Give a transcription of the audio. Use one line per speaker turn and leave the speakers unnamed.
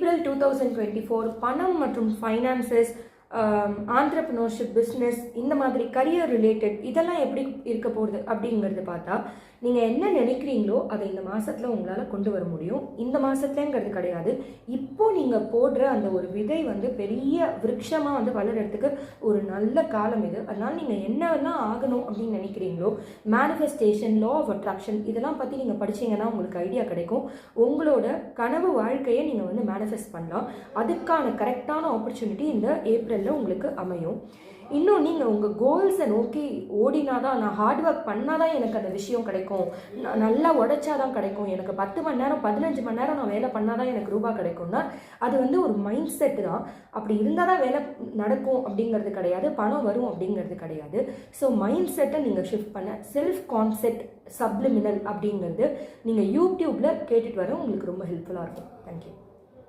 April 2024 பணம் மற்றும் finances, entrepreneurship, business, இந்த மாதிரி கரியர் ரிலேட்டட் இதெல்லாம் எப்படி இருக்க போகுது அப்படிங்கிறது பார்த்தா, நீங்கள் என்ன நினைக்கிறீங்களோ அதை இந்த மாதத்தில் உங்களால் கொண்டு வர முடியும். இந்த மாதத்துலங்கிறது கிடையாது, இப்போது நீங்கள் போடுற அந்த ஒரு விதை வந்து பெரிய விருட்சமாக வந்து வளர்கிறதுக்கு ஒரு நல்ல காலம் இது. அதனால் நீங்கள் என்னெல்லாம் ஆகணும் அப்படின்னு நினைக்கிறீங்களோ, மேனிஃபெஸ்டேஷன், லா ஆஃப் அட்ராக்ஷன் இதெல்லாம் பற்றி நீங்கள் படிச்சீங்கன்னா உங்களுக்கு ஐடியா கிடைக்கும். உங்களோட கனவு வாழ்க்கையை நீங்கள் வந்து மேனிஃபெஸ்ட் பண்ணலாம். அதுக்கான கரெக்டான ஆப்பர்ச்சுனிட்டி இந்த ஏப்ரலில் உங்களுக்கு அமையும். இன்னும் நீங்கள் உங்கள் கோல்ஸை நோக்கி ஓடினாதான், நான் ஹார்ட் ஒர்க் பண்ணாதான் எனக்கு அந்த விஷயம் கிடைக்கும், நான் நல்லா உழைச்சாதான் கிடைக்கும், எனக்கு 10 மணி நேரம் 15 மணி நேரம் நான் வேலை பண்ணாதான் எனக்கு ரூபா கிடைக்கும்னா அது வந்து ஒரு மைண்ட் செட்டு தான். அப்படி இருந்தால் தான் வேலை நடக்கும் அப்படிங்கிறது கிடையாது, பணம் வரும் அப்படிங்கிறது கிடையாது. ஸோ மைண்ட் செட்டை நீங்கள் ஷிஃப்ட் பண்ண செல்ஃப் கான்செப்ட் சப்ளிமினல் அப்படிங்கிறது நீங்கள் யூடியூப்பில் கேட்டுட்டு வர உங்களுக்கு ரொம்ப ஹெல்ப்ஃபுல்லாக இருக்கும். தேங்க்யூ.